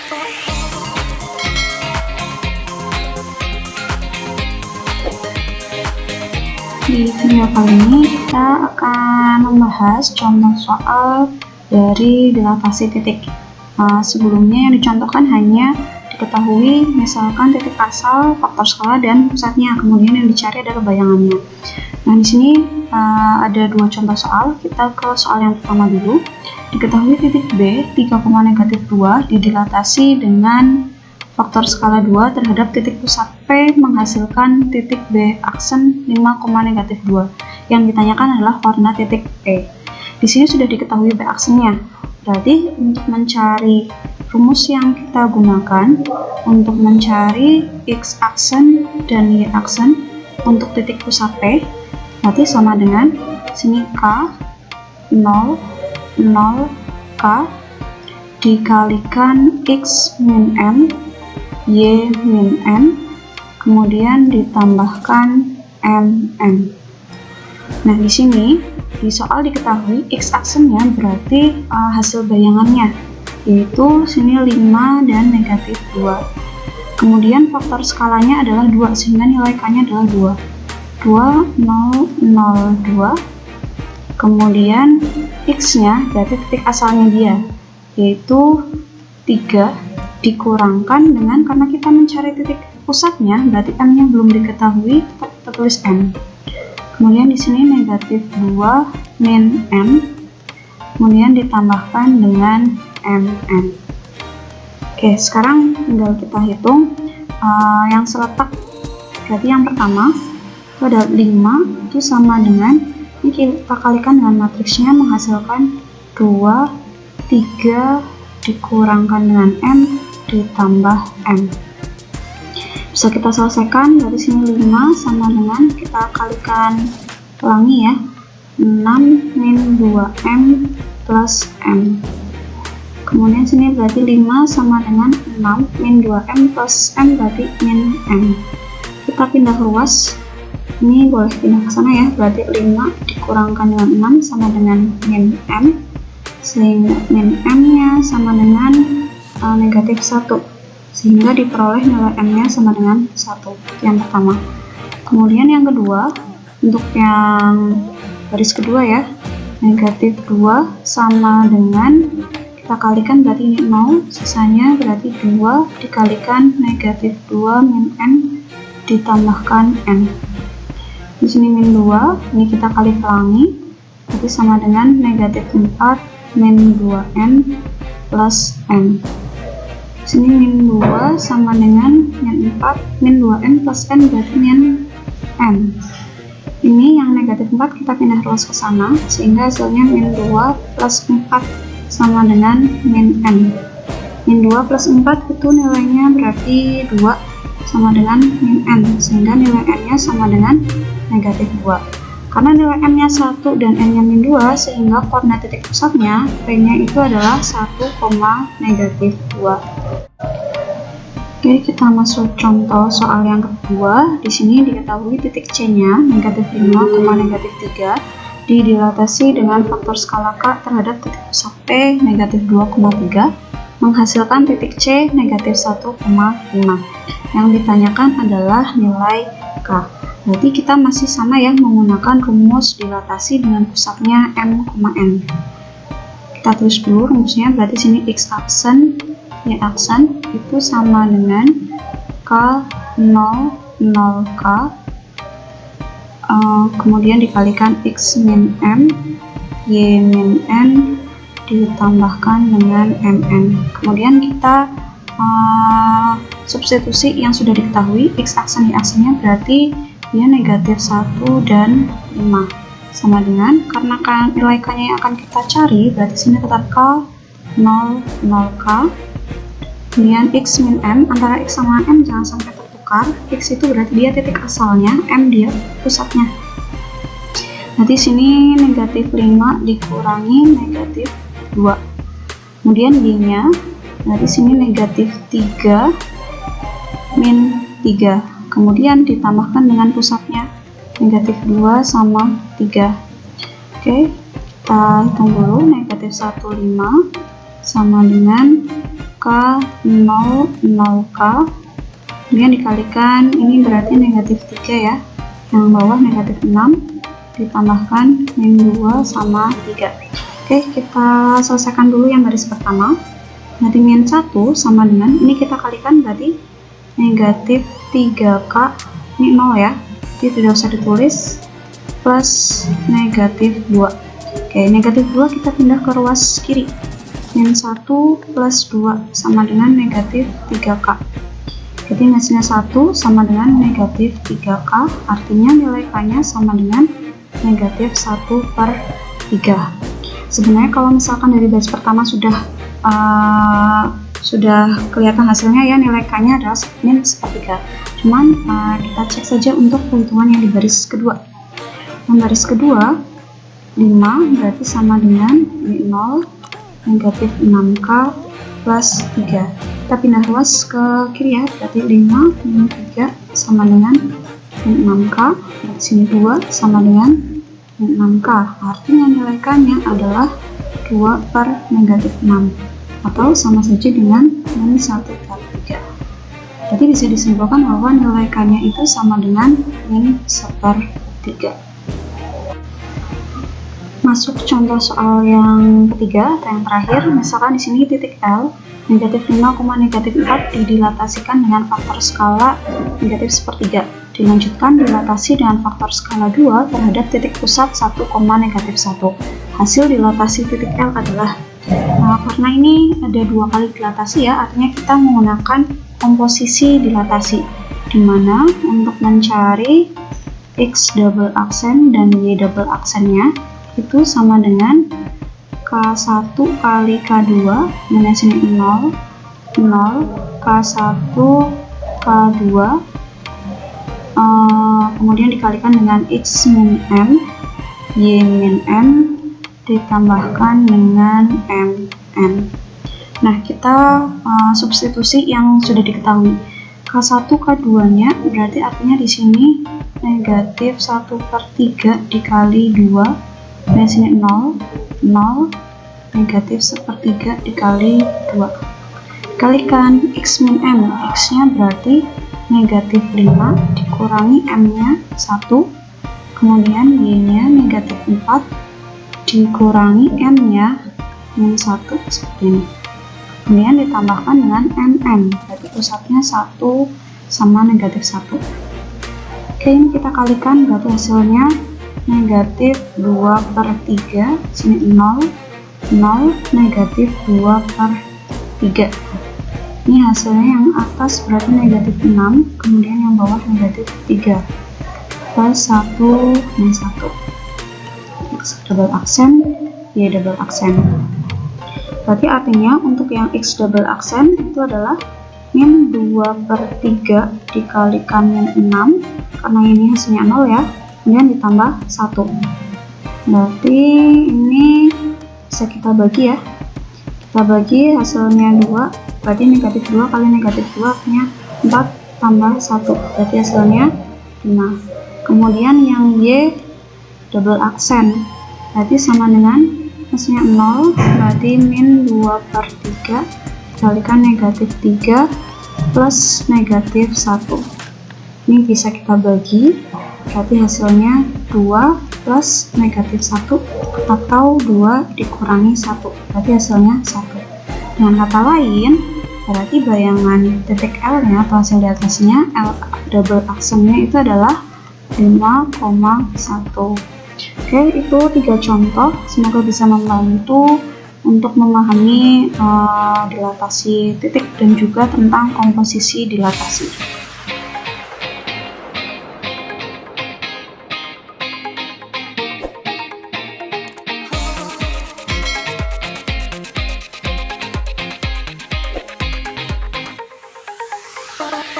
Di video kali ini kita akan membahas contoh soal dari dilatasi titik. Sebelumnya yang dicontohkan hanya diketahui misalkan titik asal, faktor skala, dan pusatnya. Kemudian yang dicari adalah bayangannya. Nah, di sini ada dua contoh soal. Kita ke soal yang pertama dulu. Diketahui titik B 3,-2 didilatasi dengan faktor skala 2 terhadap titik pusat P menghasilkan titik B aksen 5,-2. Yang ditanyakan adalah koordinat titik P. Di sini sudah diketahui B aksennya. Berarti untuk mencari rumus yang kita gunakan untuk mencari X aksen dan Y aksen untuk titik pusat P, berarti sama dengan sini K 0, 0, K dikalikan X min M, Y min N, kemudian ditambahkan MN. Nah, di sini di soal diketahui X aksennya berarti hasil bayangannya yaitu sini 5 dan -2. Kemudian faktor skalanya adalah 2 sehingga nilai K-nya adalah 2. 2, 0, 0, 2. Kemudian X-nya berarti titik asalnya dia yaitu 3 dikurangkan dengan, karena kita mencari titik pusatnya berarti M-nya belum diketahui, tetap kita tulis M. Kemudian di sini -2 min M, kemudian ditambahkan dengan MN. Oke, sekarang tinggal kita hitung yang seletak. Berarti yang pertama itu ada 5, itu sama dengan, ini kita kalikan dengan matriksnya menghasilkan 2, 3 dikurangkan dengan M ditambah M. Bisa kita selesaikan. Dari sini 5 sama dengan, kita kalikan ulangi ya, 6 min 2M plus M. Kemudian sini berarti 5 sama dengan 6 min 2M plus M berarti min M. Kita pindah ruas, ini boleh pindah ke sana ya, berarti 5 dikurangkan dengan 6 sama dengan min M, sehingga min M nya sama dengan -1, sehingga diperoleh nilai M nya sama dengan 1. Yang pertama. Kemudian yang kedua, untuk yang baris kedua ya, -2 sama dengan, kita kalikan berarti ini 0, sisanya berarti 2 dikalikan -2 min N ditambahkan N. Di sini min 2, ini kita kali pelangi, berarti sama dengan -4 min 2N plus N. Di sini min 2 sama dengan min 4 min 2N plus N berarti min N. Ini yang -4 kita pindah ruas ke sana, sehingga hasilnya min 2 plus 4 sama dengan min N. Min 2 plus 4 itu nilainya berarti 2 sama dengan min N, sehingga nilai N nya sama dengan -2. Karena nilai M nya 1 dan N nya min 2, sehingga koordinat titik pusatnya P nya itu adalah 1,-2. Oke, kita masuk contoh soal yang kedua. Di sini diketahui titik C nya -5,-3 didilatasi dengan faktor skala K terhadap titik pusat P -2,3 menghasilkan titik C -1,5. Yang ditanyakan adalah nilai K. Berarti kita masih sama ya, menggunakan rumus dilatasi dengan pusatnya M, N. Kita tulis dulu rumusnya, berarti sini X aksen, Y aksen itu sama dengan K 0, 0K, kemudian dikalikan X min M, Y min N ditambahkan dengan MN. Kemudian kita substitusi yang sudah diketahui, X aksen, Y aksennya berarti dia -1 dan 5, sama dengan, karena nilai K nya yang akan kita cari berarti sini tetap K 0, 0K, kemudian X min M, antara X sama M jangan sampai tertukar. X itu berarti dia titik asalnya, M dia pusatnya. Nanti sini -5 dikurangi -2, kemudian Y nya berarti sini -3 min 3, kemudian ditambahkan dengan pusatnya -2 sama 3. Oke, kita hitung dulu, -1,5 sama dengan K K, 0, 0K, kemudian dikalikan, ini berarti negatif 3 ya, yang bawah negatif 6, ditambahkan min 2 sama 3. Oke, kita selesaikan dulu yang baris pertama. Berarti min 1 sama dengan, ini kita kalikan berarti negatif 3K, ini 0 ya, jadi tidak usah ditulis, plus negatif 2. Oke, negatif 2 kita pindah ke ruas kiri, min 1 plus 2 sama dengan negatif 3K. Jadi hasilnya 1 sama dengan negatif 3K, artinya nilai K-nya sama dengan negatif 1/3. Sebenarnya kalau misalkan dari baris pertama sudah kelihatan hasilnya ya, nilai K-nya adalah min 1/3. Cuman kita cek saja untuk perhitungan yang di baris kedua. Yang baris kedua 5 berarti sama dengan min 0 negatif 6K plus 3. Kita pindah ruas ke kiri ya, berarti 5 min 3 sama dengan min 6K, di sini 2 sama dengan min 6K, artinya nilai K-nya adalah 2 per negatif 6, atau sama saja dengan min 1/3. Jadi bisa disimpulkan bahwa nilai K-nya itu sama dengan min 1/3. Masuk contoh soal yang ketiga atau yang terakhir. Misalkan di sini titik L negatif 5, negatif 4 didilatasikan dengan faktor skala negatif 1/3. Dilanjutkan dilatasi dengan faktor skala 2 terhadap titik pusat 1, negatif 1. Hasil dilatasi titik L adalah, karena ini ada 2 kali dilatasi ya, artinya kita menggunakan komposisi dilatasi, dimana untuk mencari X double aksen dan Y double aksennya itu sama dengan K1 kali K2, mana sini 0, 0, K1, K2, kemudian dikalikan dengan X min M, Y min M, ditambahkan dengan MN. Nah, kita substitusi yang sudah diketahui. K1, K2 nya berarti artinya di sini negatif 1/3 dikali 2, dan sini 0, 0, negatif 1/3 dikali 2. Kalikan X min M, X nya berarti negatif 5 dikurangi M nya 1, kemudian Y nya negatif 4 dikurangi M nya min 1 seperti ini. Kemudian ditambahkan dengan MN, berarti pusatnya 1 sama negatif 1. Oke, ini kita kalikan, berarti hasilnya negatif 2/3, sini 0, 0, negatif 2/3. Ini hasilnya yang atas berarti negatif 6, kemudian yang bawah negatif 3, plus 1 min 1. X double aksen, Y double aksen. Berarti artinya untuk yang X double aksen itu adalah min 2/3 dikalikan min 6, karena ini hasilnya 0 ya, kemudian ditambah 1. Berarti ini bisa kita bagi ya, kita bagi hasilnya 2, berarti negatif 2 kali negatif 2 artinya 4 tambah 1, berarti hasilnya 5. Kemudian yang Y double aksen berarti sama dengan hasilnya 0, berarti min 2/3 dikalikan negatif 3 plus negatif 1. Ini bisa kita bagi, berarti hasilnya 2 plus negatif 1 atau 2 dikurangi 1, berarti hasilnya 1. Dengan kata lain, berarti bayangan titik L nya atau hasil di atasnya, L double aksennya itu adalah 5,1. Oke, itu 3 contoh, semoga bisa membantu untuk memahami dilatasi titik dan juga tentang komposisi dilatasi.